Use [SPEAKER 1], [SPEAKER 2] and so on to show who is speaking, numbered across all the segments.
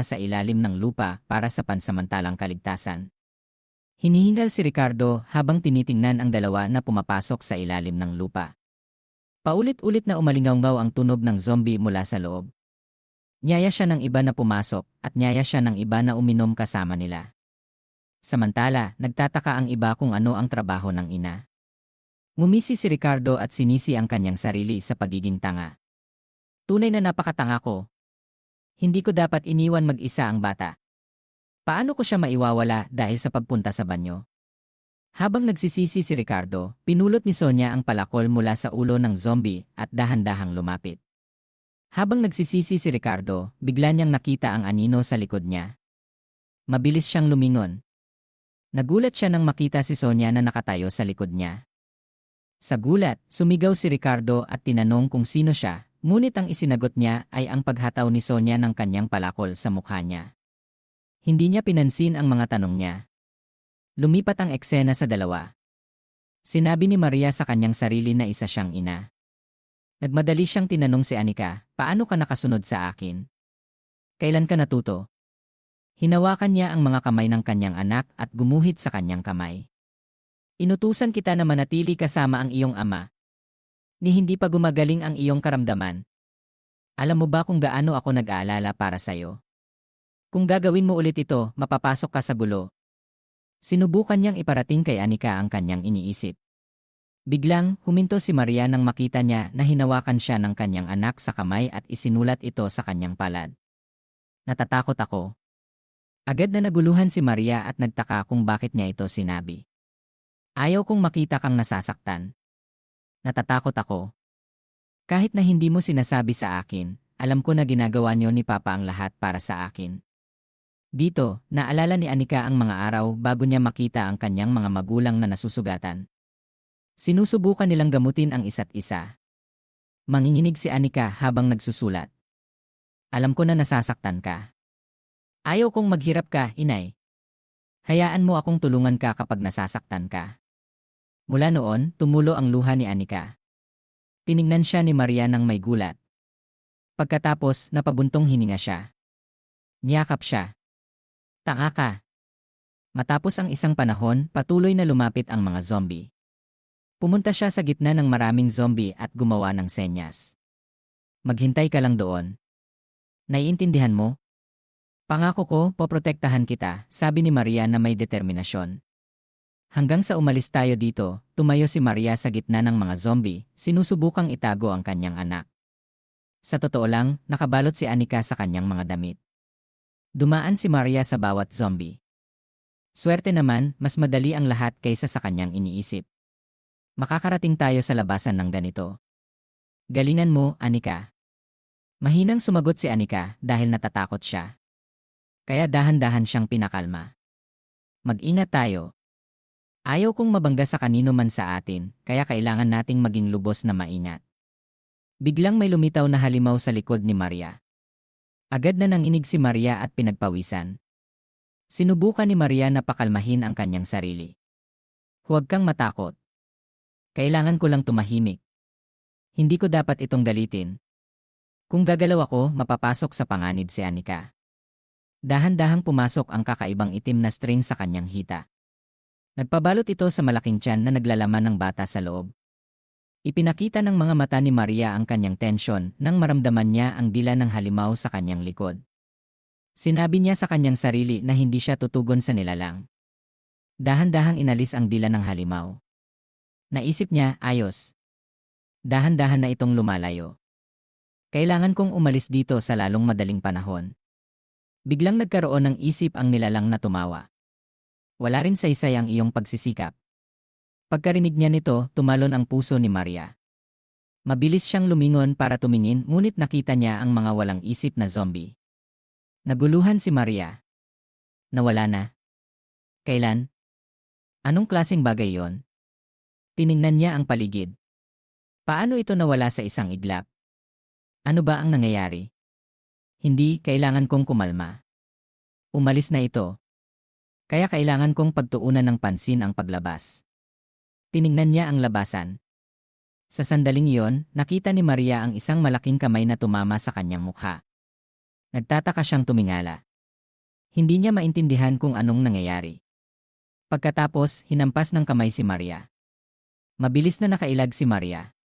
[SPEAKER 1] sa ilalim ng lupa para sa pansamantalang kaligtasan. Hinihingal si Ricardo habang tinitingnan ang dalawa na pumapasok sa ilalim ng lupa. Paulit-ulit na umalingaw ang tunog ng zombie mula sa loob. Niyaya siya ng iba na pumasok at niyaya siya ng iba na uminom kasama nila. Samantala, nagtataka ang iba kung ano ang trabaho ng ina. Ngumisi si Ricardo at sinisi ang kanyang sarili sa pagiging tanga. Tunay na napakatanga ko. Hindi ko dapat iniwan mag-isa ang bata. Paano ko siya maiwawala dahil sa pagpunta sa banyo? Habang nagsisisi si Ricardo, pinulot ni Sonia ang palakol mula sa ulo ng zombie at dahan-dahang lumapit. Habang nagsisisi si Ricardo, bigla niyang nakita ang anino sa likod niya. Mabilis siyang lumingon. Nagulat siya nang makita si Sonia na nakatayo sa likod niya. Sa gulat, sumigaw si Ricardo at tinanong kung sino siya, ngunit ang isinagot niya ay ang paghataw ni Sonia ng kanyang palakol sa mukha niya. Hindi niya pinansin ang mga tanong niya. Lumipat ang eksena sa dalawa. Sinabi ni Maria sa kanyang sarili na isa siyang ina. Nagmadali siyang tinanong si Anika, paano ka nakasunod sa akin? Kailan ka natuto? Hinawakan niya ang mga kamay ng kanyang anak at gumuhit sa kanyang kamay. Inutusan kita na manatili kasama ang iyong ama. Ni hindi pa gumagaling ang iyong karamdaman. Alam mo ba kung gaano ako nag-aalala para sa'yo? Kung gagawin mo ulit ito, mapapasok ka sa gulo. Sinubukan niyang iparating kay Anika ang kanyang iniisip. Biglang, huminto si Maria nang makita niya na hinawakan siya ng kanyang anak sa kamay at isinulat ito sa kanyang palad. Natatakot ako. Agad na naguluhan si Maria at nagtaka kung bakit niya ito sinabi. Ayaw kong makita kang nasasaktan. Natatakot ako. Kahit na hindi mo sinasabi sa akin, alam ko na ginagawa niyo ni Papa ang lahat para sa akin. Dito, naalala ni Anika ang mga araw bago niya makita ang kanyang mga magulang na nasusugatan. Sinusubukan nilang gamutin ang isa't isa. Manginginig si Anika habang nagsusulat. Alam ko na nasasaktan ka. Ayaw kong maghirap ka, inay. Hayaan mo akong tulungan ka kapag nasasaktan ka. Mula noon, tumulo ang luha ni Anika. Tiningnan siya ni Maria nang may gulat. Pagkatapos, napabuntong hininga siya. Niyakap siya. Tanga ka. Matapos ang isang panahon, patuloy na lumapit ang mga zombie. Pumunta siya sa gitna ng maraming zombie at gumawa ng senyas. Maghintay ka lang doon. Naiintindihan mo? Pangako ko, poprotektahan kita, sabi ni Maria na may determinasyon. Hanggang sa umalis tayo dito, tumayo si Maria sa gitna ng mga zombie, sinusubukang itago ang kanyang anak. Sa totoo lang, nakabalot si Anika sa kanyang mga damit. Dumaan si Maria sa bawat zombie. Swerte naman, mas madali ang lahat kaysa sa kanyang iniisip. Makakarating tayo sa labasan ng ganito. Galingan mo, Anika. Mahinang sumagot si Anika dahil natatakot siya. Kaya dahan-dahan siyang pinakalma. Mag-ingat tayo. Ayaw kong mabangga sa kanino man sa atin, kaya kailangan nating maging lubos na maingat. Biglang may lumitaw na halimaw sa likod ni Maria. Agad na nanginig si Maria at pinagpawisan. Sinubukan ni Maria na pakalmahin ang kanyang sarili. Huwag kang matakot. Kailangan ko lang tumahimik. Hindi ko dapat itong galitin. Kung gagalaw ako, mapapasok sa panganib si Anika. Dahan-dahang pumasok ang kakaibang itim na string sa kanyang hita. Nagpabalot ito sa malaking tiyan na naglalaman ng bata sa loob. Ipinakita ng mga mata ni Maria ang kanyang tensyon nang maramdaman niya ang dila ng halimaw sa kanyang likod. Sinabi niya sa kanyang sarili na hindi siya tutugon sa nilalang. Dahan-dahang inalis ang dila ng halimaw. Naisip niya, ayos. Dahan-dahan na itong lumalayo. Kailangan kong umalis dito sa lalong madaling panahon. Biglang nagkaroon ng isip ang nilalang na tumawa. Wala rin saysay ang iyong pagsisikap. Pagkarinig niya nito, tumalon ang puso ni Maria. Mabilis siyang lumingon para tumingin ngunit nakita niya ang mga walang isip na zombie. Naguluhan si Maria. Nawala na. Kailan? Anong klaseng bagay yon? Tiningnan niya ang paligid. Paano ito nawala sa isang iglap? Ano ba ang nangyayari? Hindi, kailangan kong kumalma. Umalis na ito. Kaya kailangan kong pagtuunan ng pansin ang paglabas. Tiningnan niya ang labasan. Sa sandaling iyon, nakita ni Maria ang isang malaking kamay na tumama sa kanyang mukha. Nagtataka siyang tumingala. Hindi niya maintindihan kung anong nangyayari. Pagkatapos, hinampas ng kamay si Maria. Mabilis na nakailag si Maria.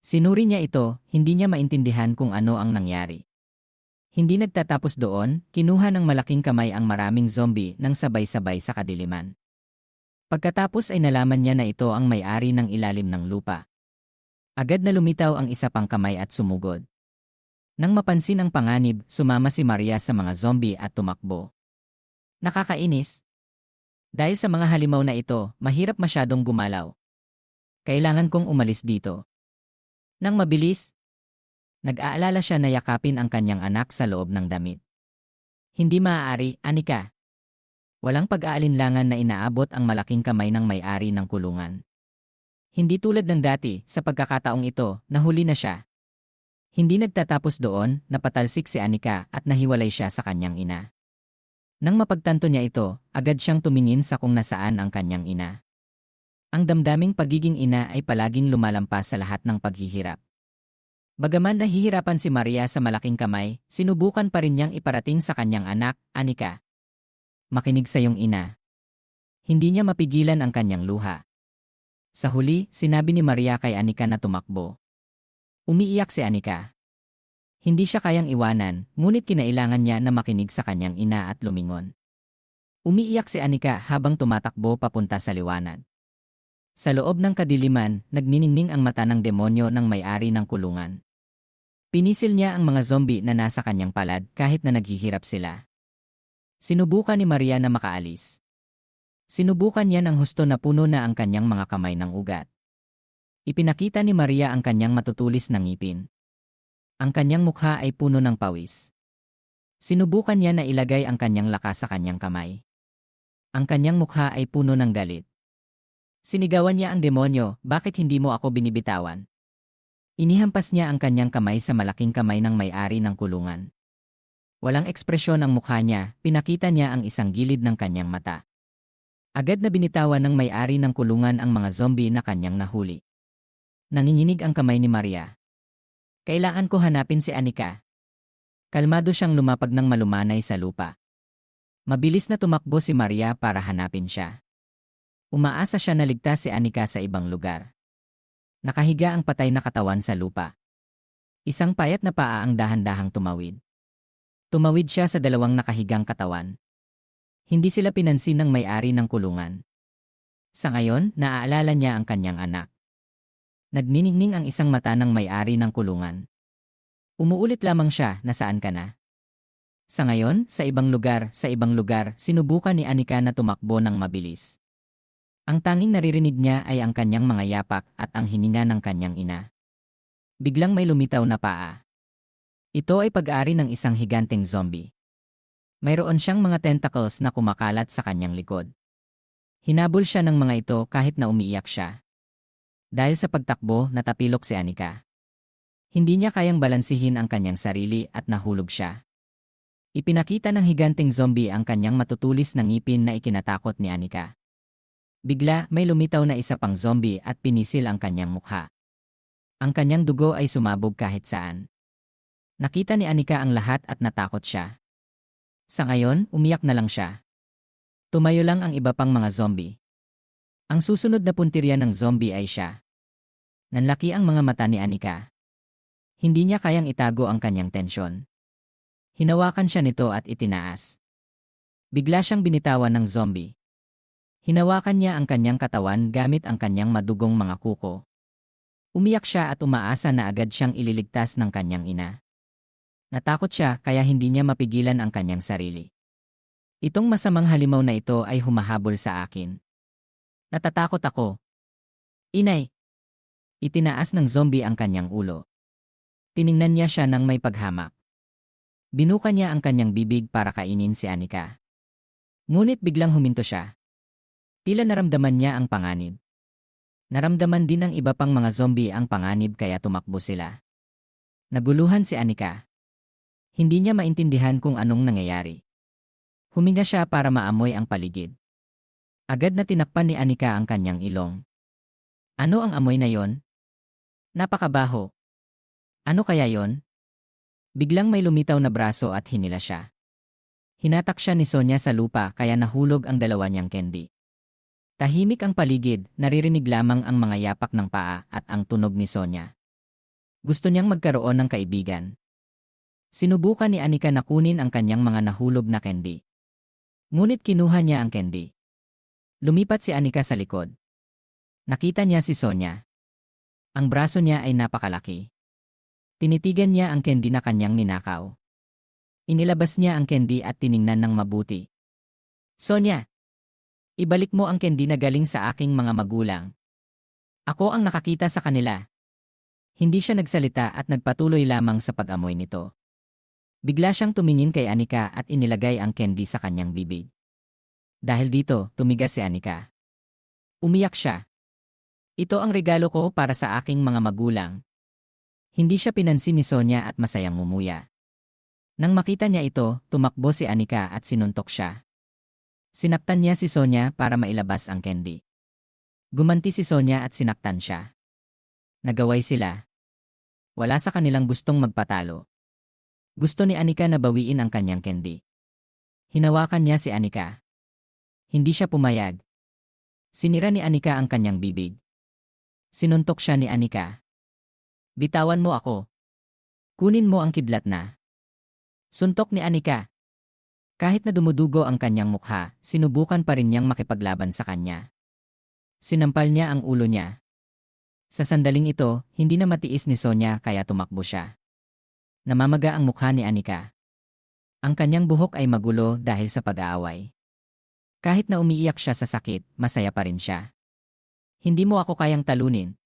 [SPEAKER 1] Sinuri niya ito, hindi niya maintindihan kung ano ang nangyari. Hindi nagtatapos doon, kinuha ng malaking kamay ang maraming zombie nang sabay-sabay sa kadiliman. Pagkatapos ay nalaman niya na ito ang may-ari ng ilalim ng lupa. Agad na lumitaw ang isa pang kamay at sumugod. Nang mapansin ang panganib, sumama si Maria sa mga zombie at tumakbo. Nakakainis. Dahil sa mga halimaw na ito, mahirap masyadong gumalaw. Kailangan kong umalis dito. Nang mabilis, nag-aalala siya na yakapin ang kanyang anak sa loob ng damit. Hindi maaari, Anika. Walang pag-aalinlangan na inaabot ang malaking kamay ng may-ari ng kulungan. Hindi tulad ng dati, sa pagkakataong ito, nahuli na siya. Hindi nagtatapos doon, napatalsik si Anika at nahiwalay siya sa kanyang ina. Nang mapagtanto niya ito, agad siyang tumingin sa kung nasaan ang kanyang ina. Ang damdaming pagiging ina ay palaging lumalampas sa lahat ng paghihirap. Bagaman nahihirapan si Maria sa malaking kamay, sinubukan pa rin niyang iparating sa kanyang anak, Anika. Makinig sa iyong ina. Hindi niya mapigilan ang kanyang luha. Sa huli, sinabi ni Maria kay Anika na tumakbo. Umiiyak si Anika. Hindi siya kayang iwanan, ngunit kinailangan niya na makinig sa kanyang ina at lumingon. Umiiyak si Anika habang tumatakbo papunta sa liwanag. Sa loob ng kadiliman, nagniningning ang mata ng demonyo ng may-ari ng kulungan. Pinisil niya ang mga zombie na nasa kanyang palad kahit na naghihirap sila. Sinubukan ni Maria na makaalis. Sinubukan niya ng husto na puno na ang kanyang mga kamay ng ugat. Ipinakita ni Maria ang kanyang matutulis na ngipin. Ang kanyang mukha ay puno ng pawis. Sinubukan niya na ilagay ang kanyang lakas sa kanyang kamay. Ang kanyang mukha ay puno ng galit. Sinigawan niya ang demonyo, bakit hindi mo ako binibitawan? Inihampas niya ang kanyang kamay sa malaking kamay ng may-ari ng kulungan. Walang ekspresyon ang mukha niya, pinakita niya ang isang gilid ng kanyang mata. Agad na binitawan ng may-ari ng kulungan ang mga zombie na kanyang nahuli. Nanginginig ang kamay ni Maria. Kailangan ko hanapin si Anika. Kalmado siyang lumapag ng malumanay sa lupa. Mabilis na tumakbo si Maria para hanapin siya. Umaasa siya na ligtas si Anika sa ibang lugar. Nakahiga ang patay na katawan sa lupa. Isang payat na paa ang dahan-dahang tumawid. Tumawid siya sa dalawang nakahigang katawan. Hindi sila pinansin ng may-ari ng kulungan. Sa ngayon, naaalala niya ang kanyang anak. Nagniningning ang isang mata ng may-ari ng kulungan. Umuulit lamang siya, nasaan ka na? Sa ngayon, sa ibang lugar, sinubukan ni Anika na tumakbo ng mabilis. Ang tanging naririnig niya ay ang kanyang mga yapak at ang hininga ng kanyang ina. Biglang may lumitaw na paa. Ito ay pag-aari ng isang higanteng zombie. Mayroon siyang mga tentacles na kumakalat sa kanyang likod. Hinabol siya ng mga ito kahit na umiiyak siya. Dahil sa pagtakbo, natapilok si Anika. Hindi niya kayang balansihin ang kanyang sarili at nahulog siya. Ipinakita ng higanteng zombie ang kanyang matutulis na ngipin na ikinatakot ni Anika. Bigla, may lumitaw na isa pang zombie at pinisil ang kanyang mukha. Ang kanyang dugo ay sumabog kahit saan. Nakita ni Anika ang lahat at natakot siya. Sa ngayon, umiyak na lang siya. Tumayo lang ang iba pang mga zombie. Ang susunod na puntirya ng zombie ay siya. Nanlaki ang mga mata ni Anika. Hindi niya kayang itago ang kanyang tensyon. Hinawakan siya nito at itinaas. Bigla siyang binitawan ng zombie. Hinawakan niya ang kanyang katawan gamit ang kanyang madugong mga kuko. Umiyak siya at umaasa na agad siyang ililigtas ng kanyang ina. Natakot siya kaya hindi niya mapigilan ang kanyang sarili. Itong masamang halimaw na ito ay humahabol sa akin. Natatakot ako. Inay! Itinaas ng zombie ang kanyang ulo. Tiningnan niya siya ng may paghamak. Binuka niya ang kanyang bibig para kainin si Anika. Ngunit biglang huminto siya. Tila naramdaman niya ang panganib. Naramdaman din ng iba pang mga zombie ang panganib kaya tumakbo sila. Naguluhan si Anika. Hindi niya maintindihan kung anong nangyayari. Huminga siya para maamoy ang paligid. Agad na tinakpan ni Anika ang kanyang ilong. Ano ang amoy na yon? Napakabaho. Ano kaya yon? Biglang may lumitaw na braso at hinila siya. Hinatak siya ni Sonia sa lupa kaya nahulog ang dalawa niyang candy. Tahimik ang paligid, naririnig lamang ang mga yapak ng paa at ang tunog ni Sonia. Gusto niyang magkaroon ng kaibigan. Sinubukan ni Anika na kunin ang kanyang mga nahulog na candy. Ngunit kinuha niya ang candy. Lumipat si Anika sa likod. Nakita niya si Sonia. Ang braso niya ay napakalaki. Tinitigan niya ang candy na kanyang ninakaw. Inilabas niya ang candy at tiningnan ng mabuti. Sonia! Ibalik mo ang candy na galing sa aking mga magulang. Ako ang nakakita sa kanila. Hindi siya nagsalita at nagpatuloy lamang sa pag-amoy nito. Bigla siyang tumingin kay Anika at inilagay ang candy sa kanyang bibig. Dahil dito, tumigas si Anika. Umiyak siya. Ito ang regalo ko para sa aking mga magulang. Hindi siya pinansin ni Sonia at masayang ngumuya. Nang makita niya ito, tumakbo si Anika at sinuntok siya. Sinaktan niya si Sonia para mailabas ang candy. Gumanti si Sonia at sinaktan siya. Nagaway sila. Wala sa kanilang gustong magpatalo. Gusto ni Anika na bawiin ang kanyang candy. Hinawakan niya si Anika. Hindi siya pumayag. Sinira ni Anika ang kanyang bibig. Sinuntok siya ni Anika. Bitawan mo ako. Kunin mo ang kidlat na. Suntok ni Anika. Kahit na dumudugo ang kanyang mukha, sinubukan pa rin niyang makipaglaban sa kanya. Sinampal niya ang ulo niya. Sa sandaling ito, hindi na matiis ni Sonia kaya tumakbo siya. Namamaga ang mukha ni Anika. Ang kanyang buhok ay magulo dahil sa pag-aaway. Kahit na umiiyak siya sa sakit, masaya pa rin siya. Hindi mo ako kayang talunin.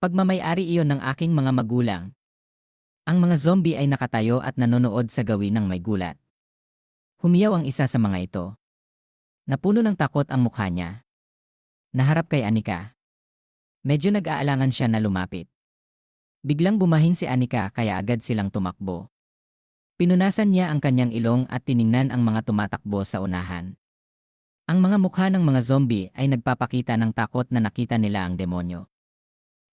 [SPEAKER 1] Pagmamay-ari iyon ng aking mga magulang. Ang mga zombie ay nakatayo at nanonood sa gawin ng may gulat. Humiyaw ang isa sa mga ito. Napuno ng takot ang mukha niya. Naharap kay Anika. Medyo nag-aalangan siya na lumapit. Biglang bumahing si Anika kaya agad silang tumakbo. Pinunasan niya ang kanyang ilong at tiningnan ang mga tumatakbo sa unahan. Ang mga mukha ng mga zombie ay nagpapakita ng takot na nakita nila ang demonyo.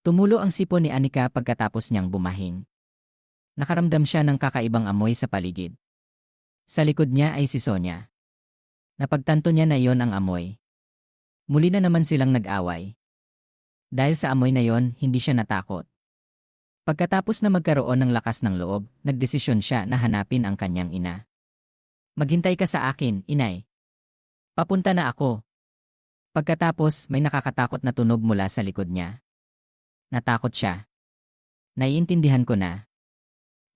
[SPEAKER 1] Tumulo ang sipon ni Anika pagkatapos niyang bumahing. Nakaramdam siya ng kakaibang amoy sa paligid. Sa likod niya ay si Sonia. Napagtanto niya na iyon ang amoy. Muli na naman silang nag-away. Dahil sa amoy na iyon, hindi siya natakot. Pagkatapos na magkaroon ng lakas ng loob, nagdesisyon siya na hanapin ang kanyang ina. Maghintay ka sa akin, inay. Papunta na ako. Pagkatapos, may nakakatakot na tunog mula sa likod niya. Natakot siya. Naiintindihan ko na.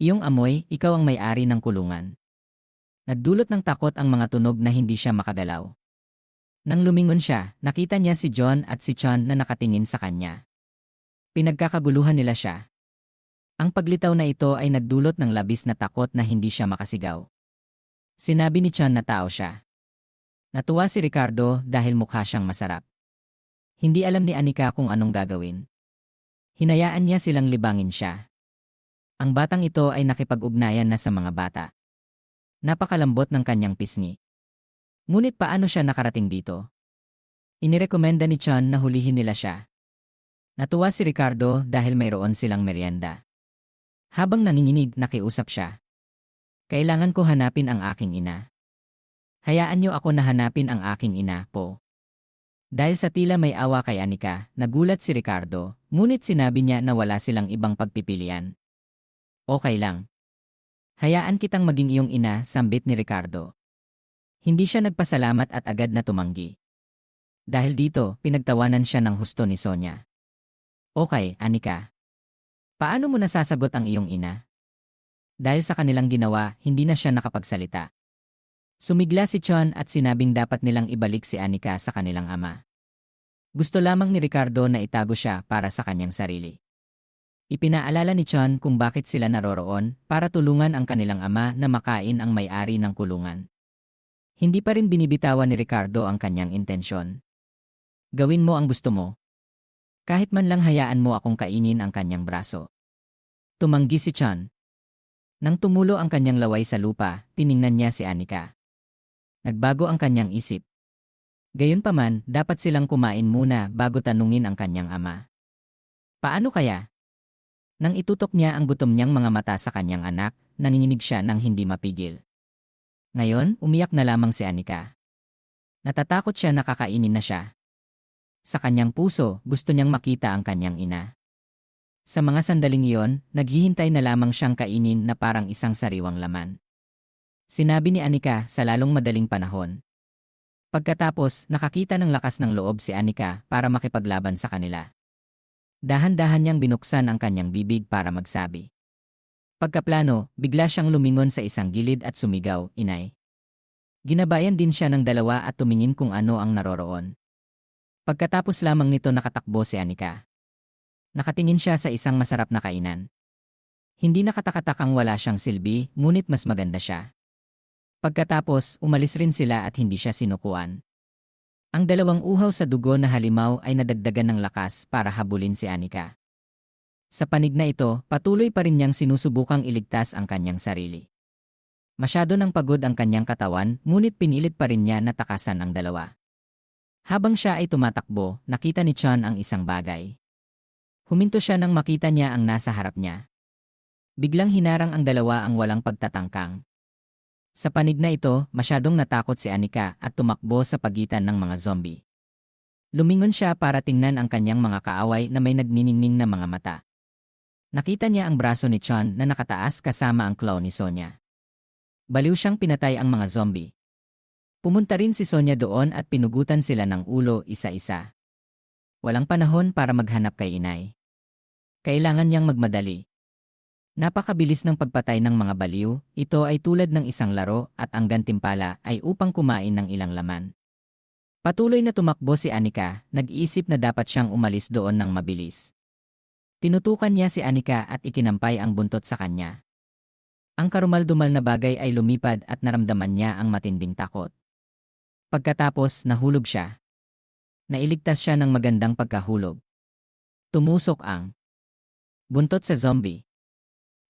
[SPEAKER 1] Iyong amoy, ikaw ang may-ari ng kulungan. Nagdulot ng takot ang mga tunog na hindi siya makagalaw. Nang lumingon siya, nakita niya si John at si Chan na nakatingin sa kanya. Pinagkakaguluhan nila siya. Ang paglitaw na ito ay nagdulot ng labis na takot na hindi siya makasigaw. Sinabi ni Chan na tao siya. Natuwa si Ricardo dahil mukha siyang masarap. Hindi alam ni Anika kung anong gagawin. Hinayaan niya silang libangin siya. Ang batang ito ay nakipag-ugnayan na sa mga bata. Napakalambot ng kanyang pisngi. Ngunit paano siya nakarating dito? Inirekomenda ni Chan na hulihin nila siya. Natuwa si Ricardo dahil mayroon silang merienda. Habang nanginginig, nakiusap siya. Kailangan ko hanapin ang aking ina. Hayaan niyo ako na hanapin ang aking ina, po. Dahil sa tila may awa kay Anika, nagulat si Ricardo, ngunit sinabi niya na wala silang ibang pagpipilian. Okay lang. Hayaan kitang maging iyong ina, sambit ni Ricardo. Hindi siya nagpasalamat at agad na tumanggi. Dahil dito, pinagtawanan siya ng husto ni Sonia. Okay, Anika. Paano mo nasasagot ang iyong ina? Dahil sa kanilang ginawa, hindi na siya nakapagsalita. Sumigla si Chan at sinabing dapat nilang ibalik si Anika sa kanilang ama. Gusto lamang ni Ricardo na itago siya para sa kanyang sarili. Ipinaalala ni Chan kung bakit sila naroroon para tulungan ang kanilang ama na makain ang may-ari ng kulungan. Hindi pa rin binibitawan ni Ricardo ang kanyang intensyon. Gawin mo ang gusto mo. Kahit man lang hayaan mo akong kainin ang kanyang braso. Tumanggi si Chan. Nang tumulo ang kanyang laway sa lupa, tiningnan niya si Anika. Nagbago ang kanyang isip. Gayunpaman, dapat silang kumain muna bago tanungin ang kanyang ama. Paano kaya? Nang itutok niya ang gutom niyang mga mata sa kanyang anak, nanginginig siya nang hindi mapigil. Ngayon, umiyak na lamang si Anika. Natatakot siya na kakainin na siya. Sa kanyang puso, gusto niyang makita ang kanyang ina. Sa mga sandaling iyon, naghihintay na lamang siyang kainin na parang isang sariwang laman. Sinabi ni Anika sa lalong madaling panahon. Pagkatapos, nakakita ng lakas ng loob si Anika para makipaglaban sa kanila. Dahan-dahan niyang binuksan ang kanyang bibig para magsabi. Pagkaplano, bigla siyang lumingon sa isang gilid at sumigaw, "Inay." Ginabayan din siya ng dalawa at tumingin kung ano ang naroroon. Pagkatapos lamang nito nakatakbo si Anika. Nakatingin siya sa isang masarap na kainan. Hindi nakatakatakang wala siyang silbi, ngunit mas maganda siya. Pagkatapos, umalis rin sila at hindi siya sinukuan. Ang dalawang uhaw sa dugo na halimaw ay nadagdagan ng lakas para habulin si Anika. Sa panig na ito, patuloy pa rin niyang sinusubukang iligtas ang kanyang sarili. Masyado nang pagod ang kanyang katawan, ngunit pinilit pa rin niya na takasan ang dalawa. Habang siya ay tumatakbo, nakita ni Chon ang isang bagay. Huminto siya nang makita niya ang nasa harap niya. Biglang hinarang ang dalawa ang walang pagtatangkang. Sa panig na ito, masyadong natakot si Anika at tumakbo sa pagitan ng mga zombie. Lumingon siya para tingnan ang kanyang mga kaaway na may nagniningning na mga mata. Nakita niya ang braso ni Chon na nakataas kasama ang claw ni Sonya. Baliw siyang pinatay ang mga zombie. Pumunta rin si Sonya doon at pinugutan sila ng ulo isa-isa. Walang panahon para maghanap kay inay. Kailangan niyang magmadali. Napakabilis ng pagpatay ng mga baliw, ito ay tulad ng isang laro at ang gantimpala ay upang kumain ng ilang laman. Patuloy na tumakbo si Anika, nag-iisip na dapat siyang umalis doon ng mabilis. Tinutukan niya si Anika at ikinampay ang buntot sa kanya. Ang karumal-dumal na bagay ay lumipad at naramdaman niya ang matinding takot. Pagkatapos, nahulog siya. Nailigtas siya ng magandang pagkahulog. Tumusok ang buntot sa zombie.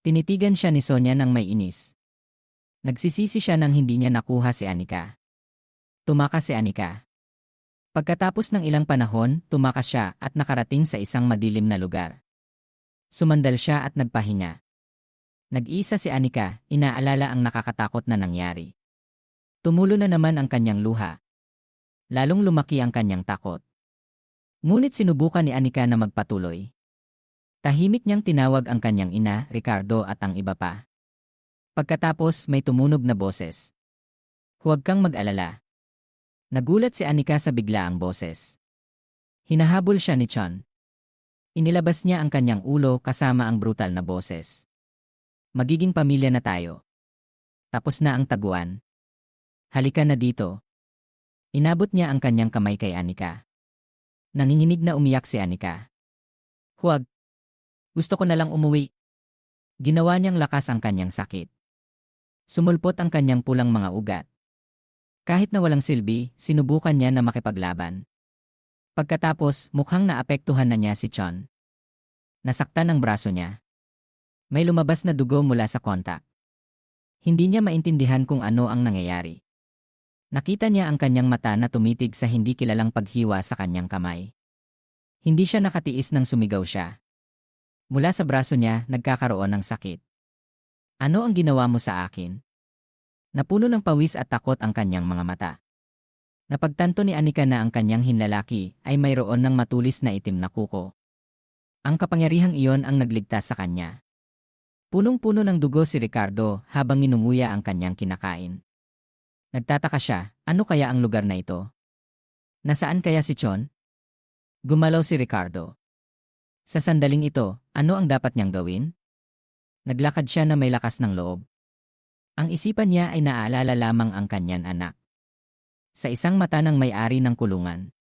[SPEAKER 1] Tinitigan siya ni Sonya nang may inis. Nagsisisi siya nang hindi niya nakuha si Anika. Tumakas si Anika. Pagkatapos ng ilang panahon, tumakas siya at nakarating sa isang madilim na lugar. Sumandal siya at nagpahinga. Nag-iisa si Anika, inaalala ang nakakatakot na nangyari. Tumulo na naman ang kanyang luha. Lalong lumaki ang kanyang takot. Ngunit sinubukan ni Anika na magpatuloy. Tahimik niyang tinawag ang kanyang ina, Ricardo at ang iba pa. Pagkatapos may tumunog na boses. "Huwag kang mag-alala." Nagulat si Anika sa biglaang boses. Hinahabol siya ni Chon. Inilabas niya ang kanyang ulo kasama ang brutal na boses. "Magiging pamilya na tayo. Tapos na ang taguan. Halika na dito." Inabot niya ang kanyang kamay kay Anika. Nanginginig na umiyak si Anika. "Huwag. Gusto ko na lang umuwi." Ginawa niyang lakas ang kanyang sakit. Sumulpot ang kanyang pulang mga ugat. Kahit na walang silbi, sinubukan niya na makipaglaban. Pagkatapos, mukhang naapektuhan na niya si Chon. Nasaktan ang braso niya. May lumabas na dugo mula sa kontak. Hindi niya maintindihan kung ano ang nangyayari. Nakita niya ang kanyang mata na tumitig sa hindi kilalang paghiwa sa kanyang kamay. Hindi siya nakatiis nang sumigaw siya. Mula sa braso niya, nagkakaroon ng sakit. "Ano ang ginawa mo sa akin?" Napuno ng pawis at takot ang kanyang mga mata. Napagtanto ni Anika na ang kanyang hinlalaki ay mayroon ng matulis na itim na kuko. Ang kapangyarihang iyon ang nagligtas sa kanya. Punong-puno ng dugo si Ricardo habang ninunguya ang kanyang kinakain. Nagtataka siya, ano kaya ang lugar na ito? Nasaan kaya si Chon? Gumalaw si Ricardo. Sa sandaling ito, ano ang dapat niyang gawin? Naglakad siya na may lakas ng loob. Ang isipan niya ay naaalala lamang ang kanyang anak. Sa isang mata ng may-ari ng kulungan.